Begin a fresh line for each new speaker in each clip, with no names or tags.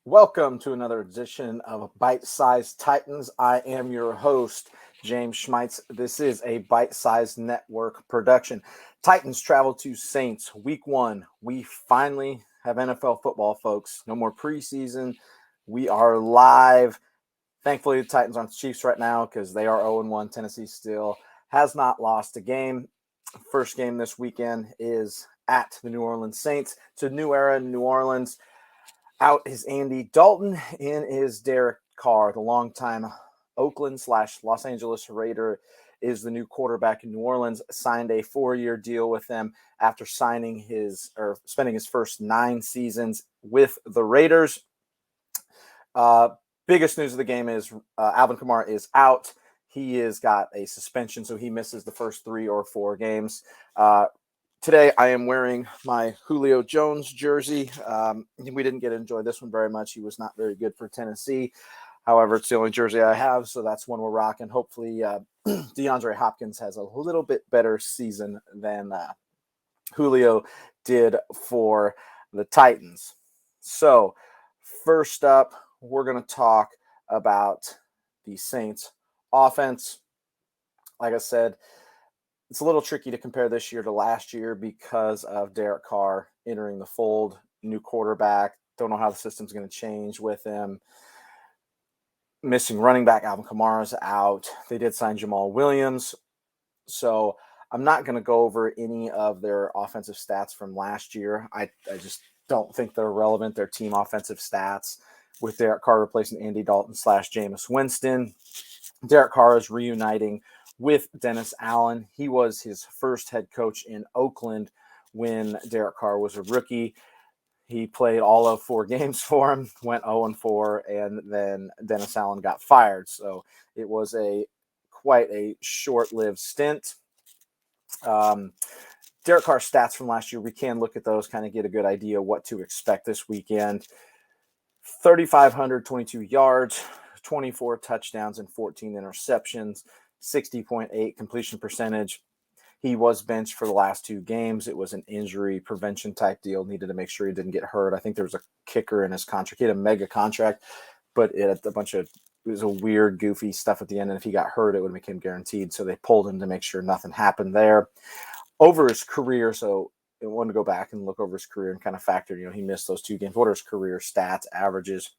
Welcome to another edition of Bite-Sized Titans. I am your host, James Schmeitz. This is a Bite-Sized Network production. Titans travel to Saints week 1. We finally have NFL football, folks. No more preseason. We are live. Thankfully, the Titans aren't the Chiefs right now because they are 0-1. Tennessee still has not lost a game. First game this weekend is at the New Orleans Saints. It's a new era in New Orleans. Out is Andy Dalton, in is Derek Carr, the longtime Oakland/Los Angeles Raider, is the new quarterback in New Orleans. Signed a 4-year deal with them after spending his first 9 seasons with the Raiders. Biggest news of the game is Alvin Kamara is out. He has got a suspension, so he misses the first 3 or 4 games. Today, I am wearing my Julio Jones jersey. We didn't get to enjoy this one very much. He was not very good for Tennessee. However, it's the only jersey I have, so that's one we're rocking. Hopefully, DeAndre Hopkins has a little bit better season than Julio did for the Titans. So, first up, we're going to talk about the Saints offense. Like I said, it's a little tricky to compare this year to last year because of Derek Carr entering the fold, new quarterback. Don't know how the system's going to change with him. Missing running back Alvin Kamara's out. They did sign Jamal Williams. So I'm not going to go over any of their offensive stats from last year. I just don't think they're relevant. Their team offensive stats with Derek Carr replacing Andy Dalton / Jameis Winston. Derek Carr is reuniting with Dennis Allen. He was his first head coach in Oakland when Derek Carr was a rookie. He played all of 4 games for him, went 0-4, and then Dennis Allen got fired. So it was quite a short-lived stint. Derek Carr's stats from last year, we can look at those, kind of get a good idea what to expect this weekend. 3,522 yards, 24 touchdowns, and 14 interceptions. 60.8 completion percentage. He was benched for the last 2 games. It was an injury prevention type deal. Needed to make sure he didn't get hurt. I think there was a kicker in his contract. He had a mega contract, but it had it was a weird, goofy stuff at the end. And if he got hurt, it would make him guaranteed. So they pulled him to make sure nothing happened there. Over his career, so I wanted to go back and look over his career and kind of factor, he missed those 2 games. What are his career stats, averages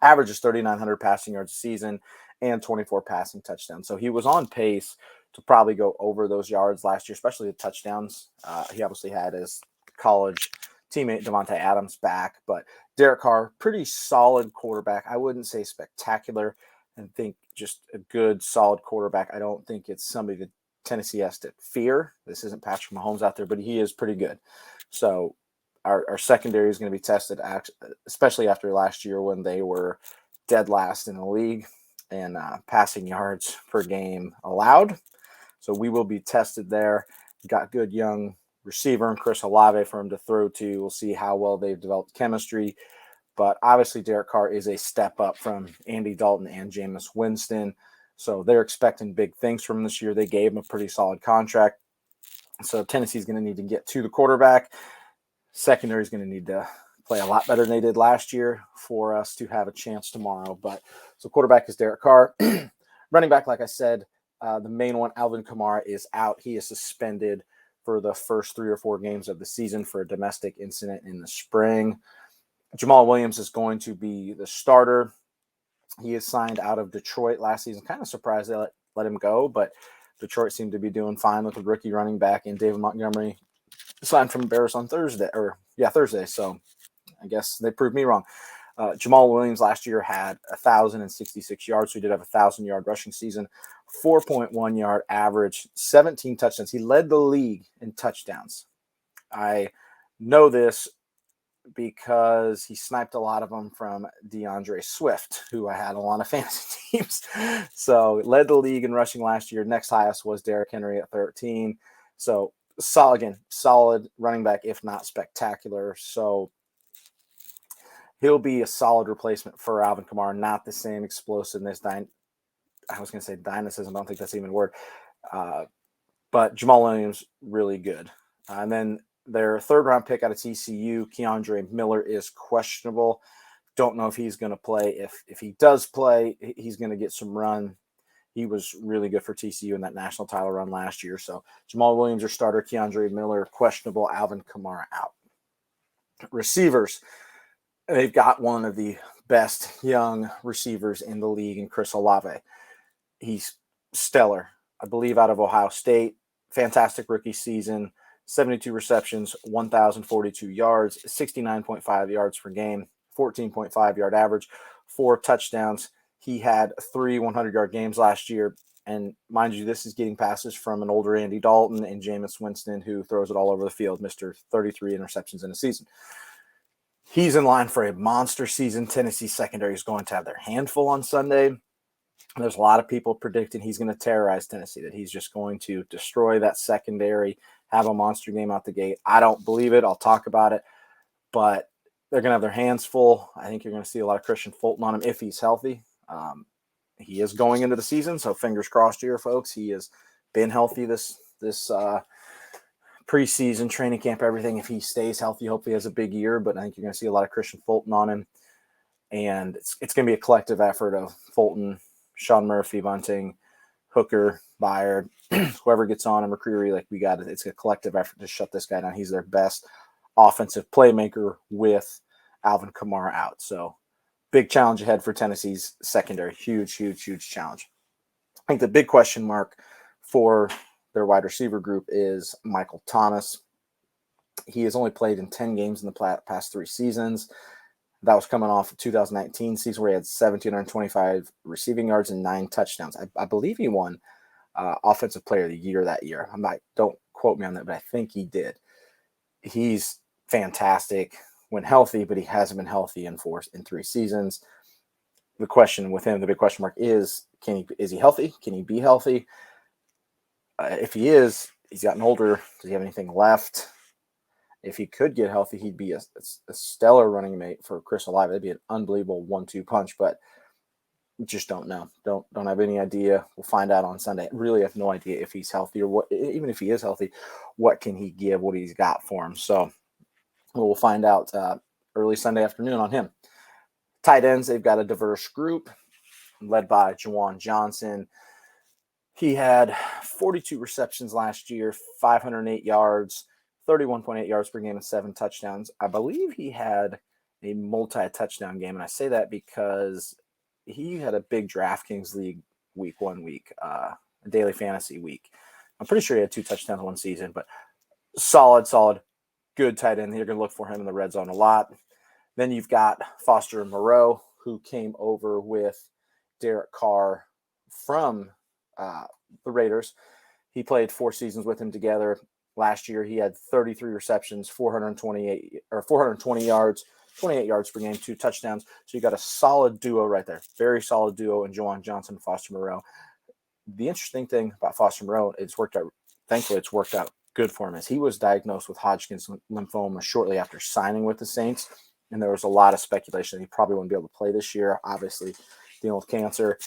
3,900 passing yards a season and 24 passing touchdowns. So he was on pace to probably go over those yards last year, especially the touchdowns. He obviously had his college teammate Devontae Adams back, but Derek Carr, pretty solid quarterback. I wouldn't say spectacular, and think just a good, solid quarterback. I don't think it's somebody that Tennessee has to fear. This isn't Patrick Mahomes out there, but he is pretty good. So our secondary is going to be tested, especially after last year when they were dead last in the league and passing yards per game allowed. So we will be tested there. Got good young receiver and Chris Olave for him to throw to. We'll see how well they've developed chemistry. But obviously Derek Carr is a step up from Andy Dalton and Jameis Winston. So they're expecting big things from him this year. They gave him a pretty solid contract. So Tennessee's going to need to get to the quarterback. Secondary is going to need to play a lot better than they did last year for us to have a chance tomorrow. But so quarterback is Derek Carr. Running back, like I said, the main one, Alvin Kamara, is out. He is suspended for the first 3 or 4 games of the season for a domestic incident in the spring. Jamal Williams is going to be the starter. He is signed out of Detroit last season. Kind of surprised they let him go, but Detroit seemed to be doing fine with the rookie running back, and David Montgomery signed from Bears on Thursday. So I guess they proved me wrong. Jamal Williams last year had 1,066 yards. So he did have a 1,000-yard rushing season, 4.1 yard average, 17 touchdowns. He led the league in touchdowns. I know this because he sniped a lot of them from DeAndre Swift, who I had a lot of fantasy teams. So led the league in rushing last year. Next highest was Derrick Henry at 13. So solid running back, if not spectacular. So he'll be a solid replacement for Alvin Kamara, not the same explosiveness. I was going to say dynamism. I don't think that's even a word. But Jamal Williams, really good. And then their 3rd-round pick out of TCU, Keandre Miller, is questionable. Don't know if he's going to play. If he does play, he's going to get some run. He was really good for TCU in that national title run last year. So Jamal Williams, your starter, Keandre Miller, questionable, Alvin Kamara out. Receivers, they've got one of the best young receivers in the league in Chris Olave. He's stellar, I believe, out of Ohio State. Fantastic rookie season, 72 receptions, 1,042 yards, 69.5 yards per game, 14.5 yard average, 4 touchdowns. He had 3 100-yard games last year. And mind you, this is getting passes from an older Andy Dalton and Jameis Winston, who throws it all over the field, Mr. 33 interceptions in a season. He's in line for a monster season. Tennessee secondary is going to have their handful on Sunday. There's a lot of people predicting he's going to terrorize Tennessee, that he's just going to destroy that secondary, have a monster game out the gate. I don't believe it. I'll talk about it. But they're going to have their hands full. I think you're going to see a lot of Christian Fulton on him if he's healthy. He is going into the season, so fingers crossed here, folks. He has been healthy this preseason, training camp, everything. If he stays healthy, hopefully he has a big year. But I think you're going to see a lot of Christian Fulton on him. And it's going to be a collective effort of Fulton, Sean Murphy, Bunting, Hooker, Byard, whoever gets on him, McCreary. Like, we got it. It's a collective effort to shut this guy down. He's their best offensive playmaker with Alvin Kamara out. So big challenge ahead for Tennessee's secondary. Huge, huge, huge challenge. I think the big question mark for their wide receiver group is Michael Thomas. He has only played in 10 games in the past 3 seasons. That was coming off of 2019 season where he had 1,725 receiving yards and 9 touchdowns. I believe he won Offensive Player of the Year that year. Don't quote me on that, but I think he did. He's fantastic when healthy, but he hasn't been healthy in 3 seasons. The question with him, the big question mark is he healthy? Can he be healthy? If he is, he's gotten older. Does he have anything left? If he could get healthy, he'd be a stellar running mate for Chris Olave. That'd be an unbelievable 1-2 punch, but just don't know. Don't have any idea. We'll find out on Sunday. I really have no idea if he's healthy or what. Even if he is healthy, what can he give? What he's got for him? So we'll find out early Sunday afternoon on him. Tight ends, they've got a diverse group led by Juwan Johnson. He had 42 receptions last year, 508 yards, 31.8 yards per game, and 7 touchdowns. I believe he had a multi-touchdown game, and I say that because he had a big DraftKings league a daily fantasy week. I'm pretty sure he had 2 touchdowns one season, but solid, good tight end. You're going to look for him in the red zone a lot. Then you've got Foster Moreau, who came over with Derek Carr from the Raiders. He played 4 seasons with him together. Last year, he had 33 receptions, 420 yards, 28 yards per game, 2 touchdowns. So you got a solid duo right there. Very solid duo in Juwan Johnson and Foster Moreau. The interesting thing about Foster Moreau, thankfully it's worked out good for him, is he was diagnosed with Hodgkin's lymphoma shortly after signing with the Saints. And there was a lot of speculation that he probably wouldn't be able to play this year, obviously dealing with cancer.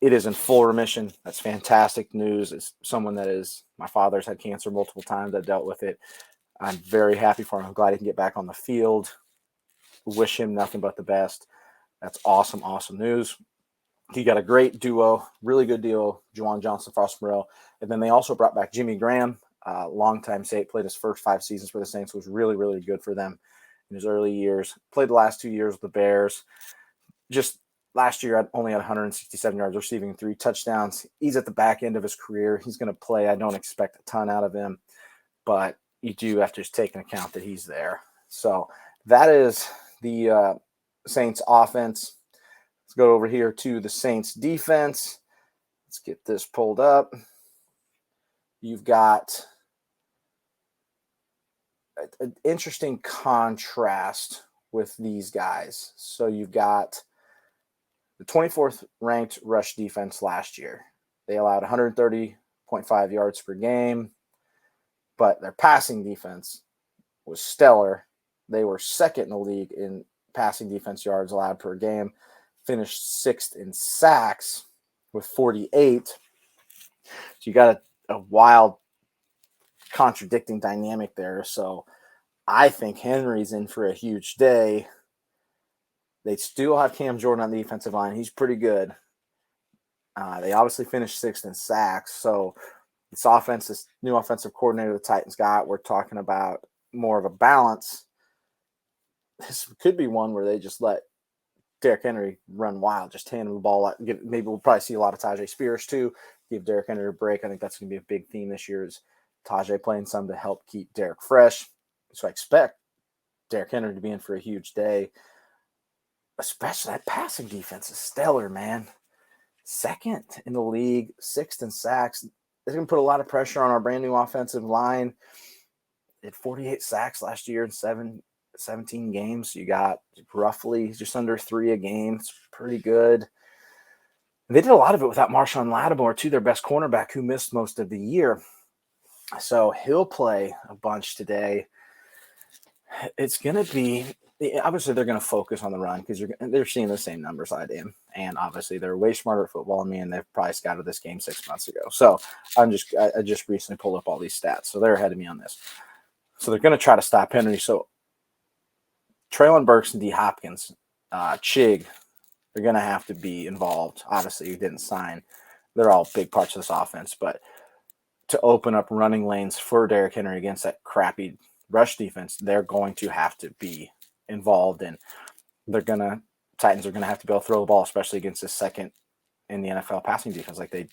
It is in full remission. That's fantastic news. As someone my father's had cancer multiple times. I dealt with it. I'm very happy for him. I'm glad he can get back on the field. Wish him nothing but the best. That's awesome news. He got a great duo, really good duo, Juwan Johnson, Foster Moreau. And then they also brought back Jimmy Graham, longtime Saint, played his first 5 seasons for the Saints, was really, really good for them in his early years. Played the last 2 years with the Bears. Just last year, I only had 167 yards receiving, 3 touchdowns. He's at the back end of his career. He's going to play. I don't expect a ton out of him, but you do have to just take into account that he's there. So that is the Saints offense. Let's go over here to the Saints defense. Let's get this pulled up. You've got an interesting contrast with these guys. So you've got the 24th ranked rush defense last year. They allowed 130.5 yards per game, but their passing defense was stellar. They were second in the league in passing defense yards allowed per game, finished 6th in sacks with 48. So you got a wild contradicting dynamic there. So I think Henry's in for a huge day. They still have Cam Jordan on the defensive line. He's pretty good. They obviously finished 6th in sacks. So this new offensive coordinator the Titans got, we're talking about more of a balance. This could be one where they just let Derrick Henry run wild, just hand him the ball. Maybe we'll probably see a lot of Tajay Spears too. Give Derrick Henry a break. I think that's going to be a big theme this year is Tajay playing some to help keep Derrick fresh. So I expect Derrick Henry to be in for a huge day. Especially that passing defense is stellar, man. 2nd in the league, 6th in sacks. It's going to put a lot of pressure on our brand new offensive line. They had 48 sacks last year in 17 games. You got roughly just under 3 a game. It's pretty good. And they did a lot of it without Marshawn Lattimore, too, their best cornerback, who missed most of the year. So he'll play a bunch today. It's going to be – obviously they're going to focus on the run because they're seeing the same numbers I am. And obviously they're way smarter at football than me, and they've probably scouted this game 6 months ago. So I just recently pulled up all these stats. So they're ahead of me on this. So they're going to try to stop Henry. So Treylon Burks and D. Hopkins, Chig, they're going to have to be involved. Obviously, you didn't sign. They're all big parts of this offense. But to open up running lanes for Derrick Henry against that crappy rush defense, they're going to have to be involved. And Titans are going to have to be able to throw the ball, especially against the 2nd in the NFL passing defense. Like they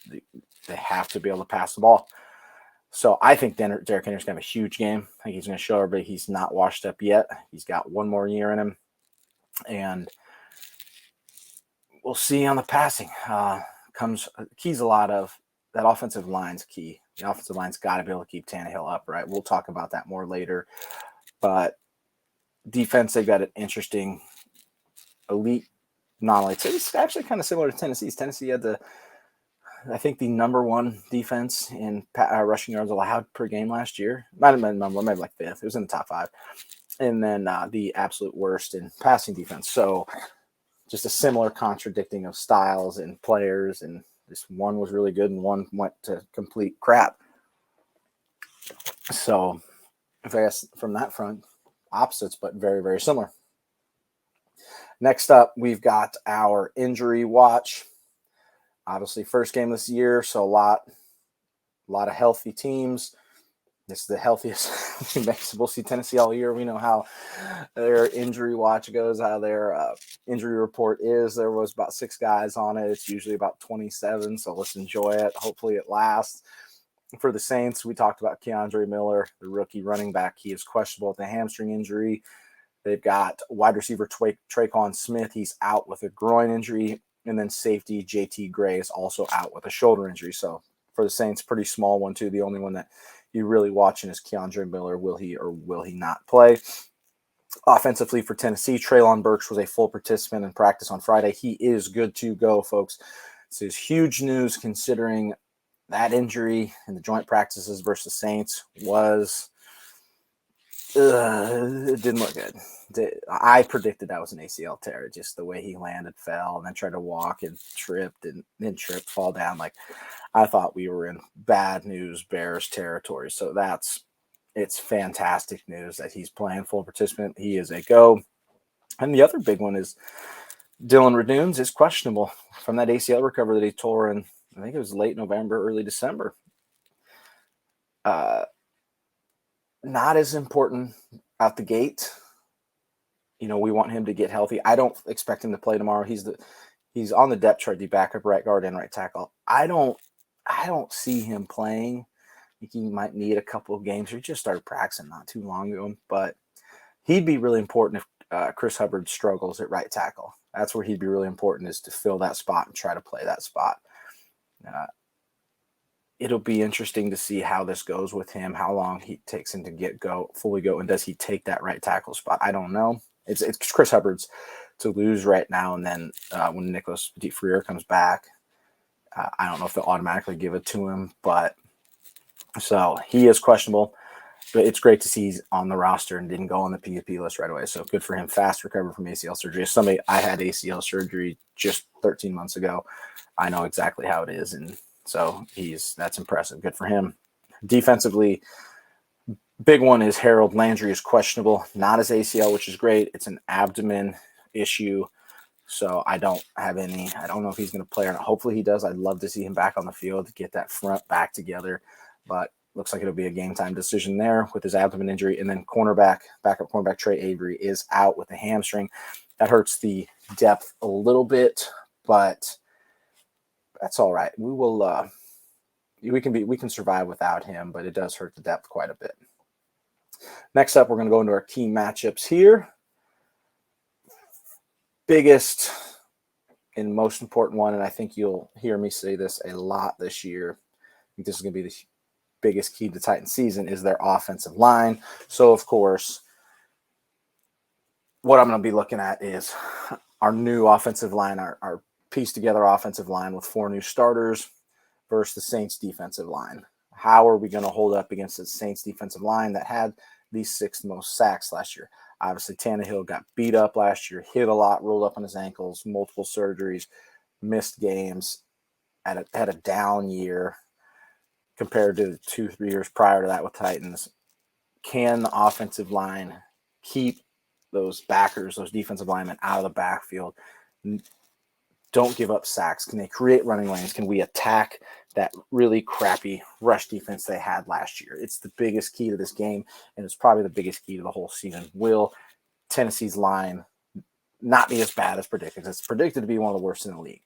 have to be able to pass the ball. So I think Derrick Henry's going to have a huge game. I think he's going to show everybody he's not washed up yet. He's got one more year in him. And we'll see on the passing. Keys a lot of that offensive line's key. The offensive line's got to be able to keep Tannehill upright. We'll talk about that more later. But defense, they've got an interesting elite knowledge. It's actually kind of similar to Tennessee's. Tennessee had the number 1 defense in rushing yards allowed per game last year. Might have been number, maybe like 5th. It was in the top 5. And then the absolute worst in passing defense. So just a similar contradicting of styles and players. And this one was really good and one went to complete crap. So I guess from that front, opposites, but very, very similar. Next up, we've got our injury watch. Obviously, first game this year, so a lot of healthy teams. This is the healthiest we'll see Tennessee all year. We know how their injury watch goes, how their injury report is. There was about 6 guys on it. It's usually about 27, so let's enjoy it. Hopefully it lasts. For the Saints, we talked about Keandre Miller, the rookie running back. He is questionable with a hamstring injury. They've got wide receiver Traquan Smith. He's out with a groin injury. And then safety JT Gray is also out with a shoulder injury. So for the Saints, pretty small one too. The only one that you're really watching is Keandre Miller. Will he or will he not play? Offensively for Tennessee, Treylon Burks was a full participant in practice on Friday. He is good to go, folks. This is huge news considering that injury in the joint practices versus Saints was it didn't look good. I predicted that was an ACL tear, just the way he landed, fell, and then tried to walk and tripped, fall down. Like, I thought we were in bad news Bears territory. So it's fantastic news that he's playing full participant. He is a go. And the other big one is Dylan Radunes is questionable from that ACL recovery that he tore in, I think it was late November, early December. Not as important out the gate. You know, we want him to get healthy. I don't expect him to play tomorrow. He's on the depth chart, the backup right guard and right tackle. I don't see him playing. I think he might need a couple of games. He just started practicing not too long ago, but he'd be really important if Chris Hubbard struggles at right tackle. That's where he'd be really important, is to fill that spot and try to play that spot. It'll be interesting to see how this goes with him, how long he takes him to fully go, and does he take that right tackle spot? I don't know. It's Chris Hubbard's to lose right now, and then when Nicholas Petit-Frere comes back, I don't know if they'll automatically give it to him, but so he is questionable. But it's great to see he's on the roster and didn't go on the PUP list right away. So good for him. Fast recovery from ACL surgery. As somebody, I had ACL surgery just 13 months ago. I know exactly how it is, and so that's impressive. Good for him. Defensively, big one is Harold Landry is questionable, not his ACL, which is great. It's an abdomen issue. So I don't know if he's going to play or not. Hopefully he does. I'd love to see him back on the field to get that front back together. But looks like it'll be a game time decision there with his abdomen injury. And then backup cornerback Trey Avery is out with a hamstring. That hurts the depth a little bit, but that's all right. We can survive without him, but it does hurt the depth quite a bit. Next up, we're going to go into our key matchups here. Biggest and most important one, and I think you'll hear me say this a lot this year, I think this is going to be the biggest key to Titan season, is their offensive line. So, of course, what I'm going to be looking at is our new offensive line, our pieced together offensive line with 4 new starters versus the Saints defensive line. How are we going to hold up against the Saints defensive line that had the 6th most sacks last year? Obviously, Tannehill got beat up last year, hit a lot, rolled up on his ankles, multiple surgeries, missed games, had a down year compared to 2-3 years prior to that with Titans. Can the offensive line keep those backers, those defensive linemen out of the backfield? Don't give up sacks. Can they create running lanes? Can we attack that really crappy rush defense they had last year? It's the biggest key to this game, and it's probably the biggest key to the whole season. Will Tennessee's line not be as bad as predicted? It's predicted to be one of the worst in the league.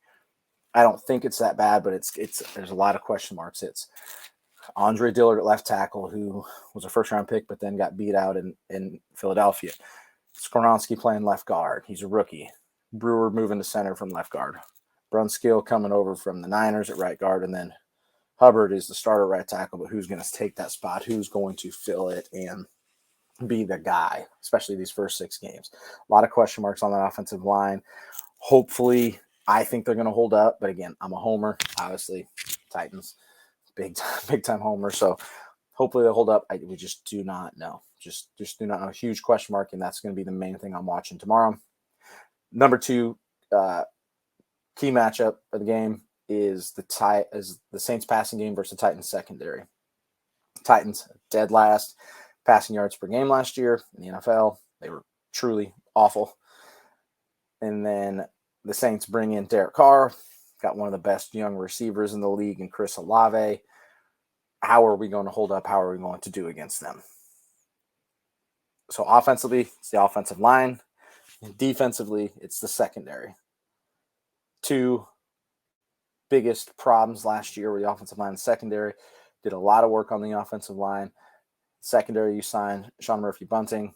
I don't think it's that bad, but there's a lot of question marks. It's Andre Dillard at left tackle, who was a first-round pick, but then got beat out in Philadelphia. Skoronski playing left guard. He's a rookie. Brewer moving to center from left guard. Brunskill coming over from the Niners at right guard, and then Hubbard is the starter right tackle, but who's going to take that spot? Who's going to fill it and be the guy, especially these first 6 games? A lot of question marks on that offensive line. Hopefully, I think they're going to hold up, but again, I'm a homer. Obviously, Titans, big time homer, so hopefully they'll hold up. We just do not know. Just do not know. A huge question mark, and that's going to be the main thing I'm watching tomorrow. Number 2 key matchup of the game is the Saints passing game versus the Titans secondary. Titans dead last passing yards per game last year in the NFL. They were truly awful. And then the Saints bring in Derek Carr, got one of the best young receivers in the league in Chris Olave. How are we going to hold up? How are we going to do against them? So offensively, it's the offensive line. Defensively, it's the secondary. 2 biggest problems last year were the offensive line and secondary. Did a lot of work on the offensive line. Secondary, you signed Sean Murphy-Bunting.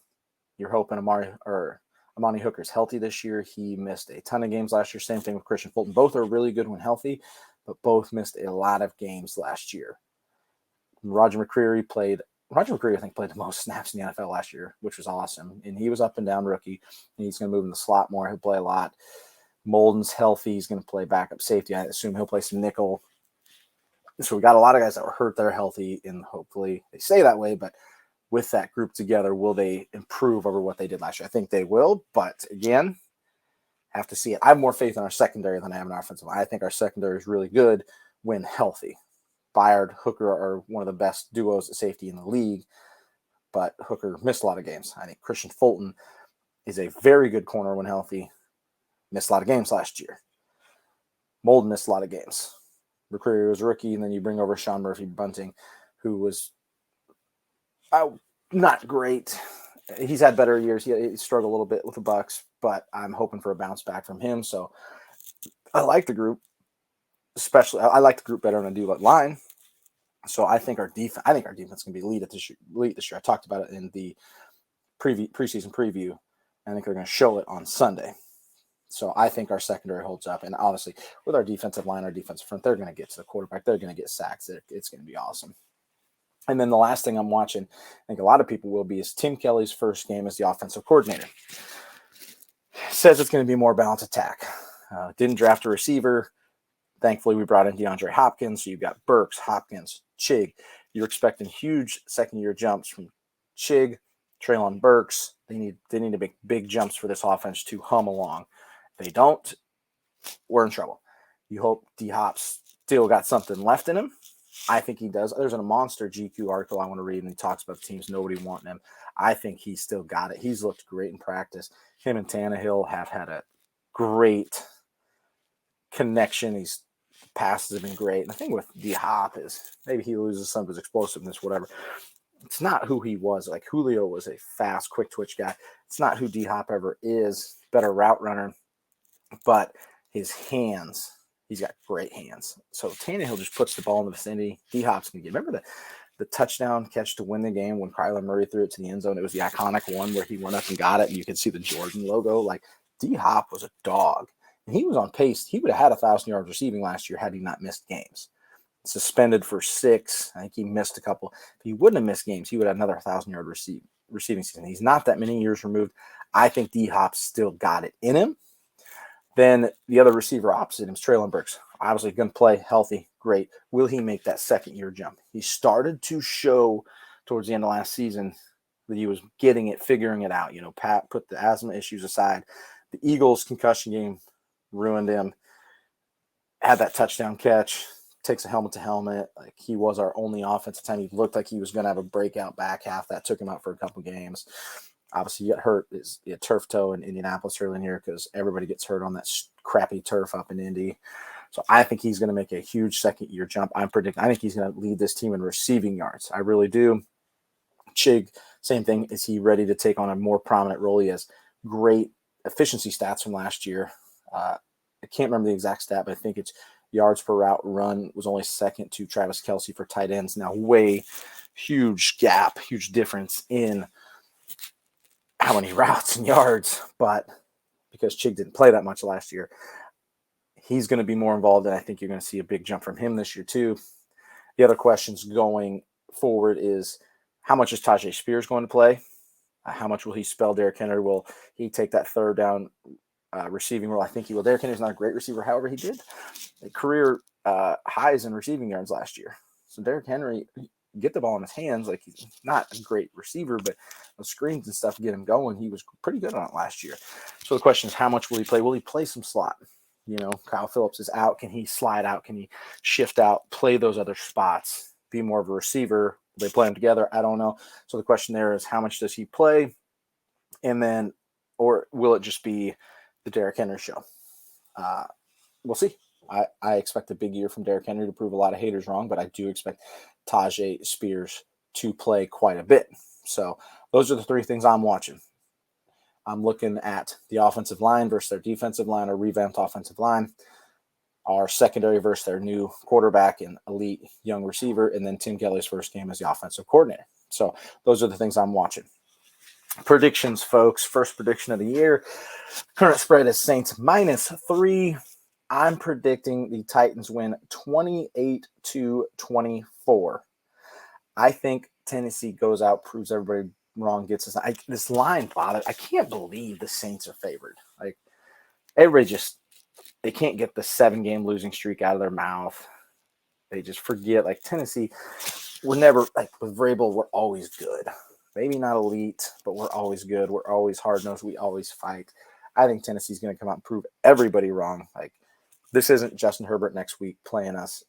You're hoping Amani Hooker's healthy this year. He missed a ton of games last year. Same thing with Christian Fulton. Both are really good when healthy, but both missed a lot of games last year. Roger McCreary, I think, played the most snaps in the NFL last year, which was awesome. And he was up and down rookie. And he's going to move in the slot more. He'll play a lot. Molden's healthy. He's going to play backup safety. I assume he'll play some nickel. So we got a lot of guys that were hurt that are healthy, and hopefully they stay that way. But with that group together, will they improve over what they did last year? I think they will. But again, have to see it. I have more faith in our secondary than I have in our offensive line. I think our secondary is really good when healthy. Byard, Hooker are one of the best duos at safety in the league, but Hooker missed a lot of games. I think Christian Fulton is a very good corner when healthy. Missed a lot of games last year. Molden missed a lot of games. McCreary was a rookie, and then you bring over Sean Murphy-Bunting, who was not great. He's had better years. He struggled a little bit with the Bucs, but I'm hoping for a bounce back from him. So I like the group. Especially, I like the group better than I do line. So I think our defense can be elite this year. I talked about it in the preseason preview. I think they're going to show it on Sunday. So I think our secondary holds up. And obviously, with our defensive line, our defensive front, they're going to get to the quarterback. They're going to get sacks. It's going to be awesome. And then the last thing I'm watching, I think a lot of people will be, is Tim Kelly's first game as the offensive coordinator. Says it's going to be more balanced attack. Didn't draft a receiver. Thankfully, we brought in DeAndre Hopkins. So you've got Burks, Hopkins, Chig. You're expecting huge second-year jumps from Chig, Treylon Burks. They need to make big jumps for this offense to hum along. If they don't, we're in trouble. You hope D-Hop's still got something left in him. I think he does. There's a monster GQ article I want to read, and he talks about the teams nobody wanting him. I think he's still got it. He's looked great in practice. Him and Tannehill have had a great connection. His passes have been great. And the thing with D-Hop is maybe he loses some of his explosiveness, whatever. It's not who he was. Like Julio was a fast, quick twitch guy. It's not who D-Hop ever is. Better route runner. But his hands, he's got great hands. So Tannehill just puts the ball in the vicinity. D-Hop's going to get. Remember the touchdown catch to win the game when Kyler Murray threw it to the end zone? It was the iconic one where he went up and got it, and you could see the Jordan logo. Like, D-Hop was a dog. And he was on pace. He would have had 1,000 yards receiving last year had he not missed games. Suspended for 6. I think he missed a couple. If he wouldn't have missed games, he would have another 1,000-yard receiving season. He's not that many years removed. I think D-Hop still got it in him. Then the other receiver opposite him is Treylon Burks. Obviously going to play healthy, great. Will he make that second-year jump? He started to show towards the end of last season that he was getting it, figuring it out. You know, Pat put the asthma issues aside. The Eagles' concussion game ruined him. Had that touchdown catch, takes a helmet-to-helmet. Like, he was our only offense at the time. He looked like he was going to have a breakout back half. That took him out for a couple games. Obviously, he got hurt. He had turf toe in Indianapolis early in here because everybody gets hurt on that crappy turf up in Indy. So I think he's going to make a huge second-year jump. I think he's going to lead this team in receiving yards. I really do. Chig, same thing. Is he ready to take on a more prominent role? He has great efficiency stats from last year. I can't remember the exact stat, but I think it's yards per route run was only second to Travis Kelce for tight ends. Now, huge gap, huge difference in how many routes and yards, but because Chig didn't play that much last year, he's going to be more involved, and I think you're going to see a big jump from him this year too. The other questions going forward is how much is Tyjae Spears going to play? How much will he spell Derrick Henry? Will he take that third down receiving role? I think he will. Derrick Henry's not a great receiver. However, he did career highs in receiving yards last year. So Derrick Henry, get the ball in his hands. Like, he's not a great receiver, but the screens and stuff get him going. He was pretty good on it last year. So the question is, how much will he play? Will he play some slot? You know, Kyle Phillips is out. Can he slide out? Can he shift out, play those other spots, be more of a receiver? Will they play them together? I don't know. So the question there is, how much does he play? And then, or will it just be the Derrick Henry show? We'll see. I expect a big year from Derrick Henry to prove a lot of haters wrong, but I do expect Tyjae Spears to play quite a bit. So those are the three things I'm watching. I'm looking at the offensive line versus their defensive line, or revamped offensive line, our secondary versus their new quarterback and elite young receiver, and then Tim Kelly's first game as the offensive coordinator. So those are the things I'm watching. Predictions, folks. First prediction of the year. Current spread is Saints -3. I'm predicting the Titans win 28-24. I think Tennessee goes out, proves everybody wrong, gets us. This line bothered. I can't believe the Saints are favored. Like, everybody they can't get the 7-game losing streak out of their mouth. They just forget. Like, Tennessee, we're never, like, with Vrabel, we're always good. Maybe not elite, but we're always good. We're always hard-nosed. We always fight. I think Tennessee's going to come out and prove everybody wrong. Like, this isn't Justin Herbert next week playing us.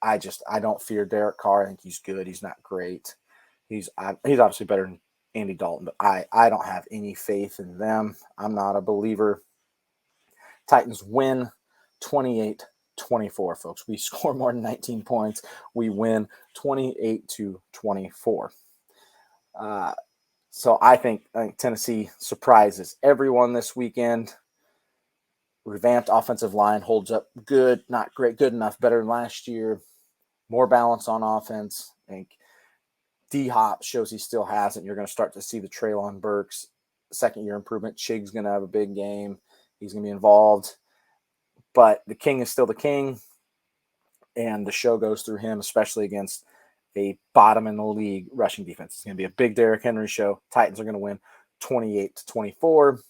I don't fear Derek Carr. I think he's good. He's not great. He's obviously better than Andy Dalton, but I don't have any faith in them. I'm not a believer. Titans win 28-24, folks. We score more than 19 points. We win 28-24. So I think Tennessee surprises everyone this weekend. Revamped offensive line holds up good, not great, good enough, better than last year. More balance on offense. I think D-Hop shows he still has it. You're going to start to see the Treylon Burks second-year improvement. Chig's going to have a big game. He's going to be involved. But the king is still the king, and the show goes through him, especially against a bottom-in-the-league rushing defense. It's going to be a big Derrick Henry show. Titans are going to win 28-24.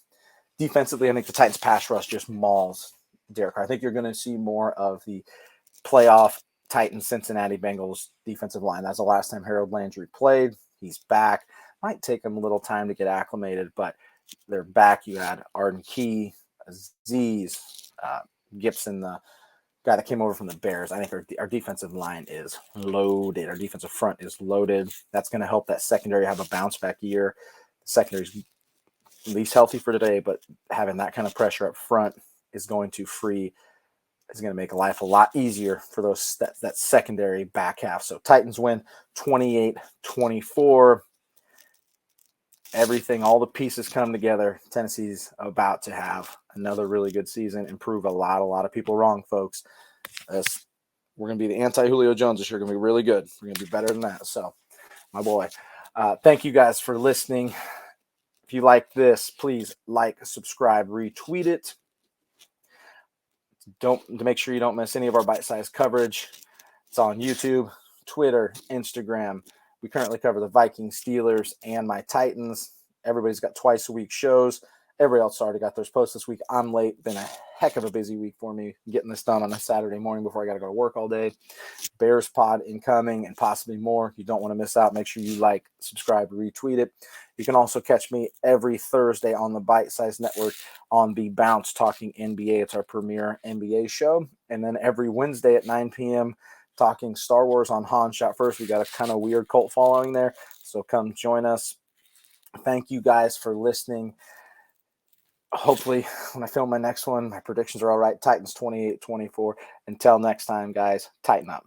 Defensively, I think the Titans pass rush just mauls Derek Carr. I think you're going to see more of the playoff Titans Cincinnati Bengals defensive line. That's the last time Harold Landry played. He's back. Might take him a little time to get acclimated, but they're back. You had Arden Key, Aziz, Gibson, the guy that came over from the Bears. I think our defensive line is loaded. Our defensive front is loaded. That's going to help that secondary have a bounce back year. The secondary's at least healthy for today, but having that kind of pressure up front is going to make life a lot easier for that secondary back half. So Titans win 28-24. Everything, all the pieces come together. Tennessee's about to have another really good season and prove a lot of people wrong, folks. We're going to be the anti-Julio Jones this year. Going to be really good. We're going to be better than that. So, my boy, thank you guys for listening. If you like this, please like, subscribe, retweet it. To make sure you don't miss any of our bite-sized coverage. It's on YouTube, Twitter, Instagram. We currently cover the Vikings, Steelers, and my Titans. Everybody's got twice a week shows. Everybody else already got theirs posts this week. I'm late. Been a heck of a busy week for me getting this done on a Saturday morning before I got to go to work all day. Bears pod incoming and possibly more. You don't want to miss out. Make sure you like, subscribe, retweet it. You can also catch me every Thursday on the Bite Size Network on The Bounce talking NBA. It's our premier NBA show. And then every Wednesday at 9 p.m. talking Star Wars on Han Shot First. We got a kind of weird cult following there. So come join us. Thank you guys for listening. Hopefully, when I film my next one, my predictions are all right. Titans 28-24. Until next time, guys, tighten up.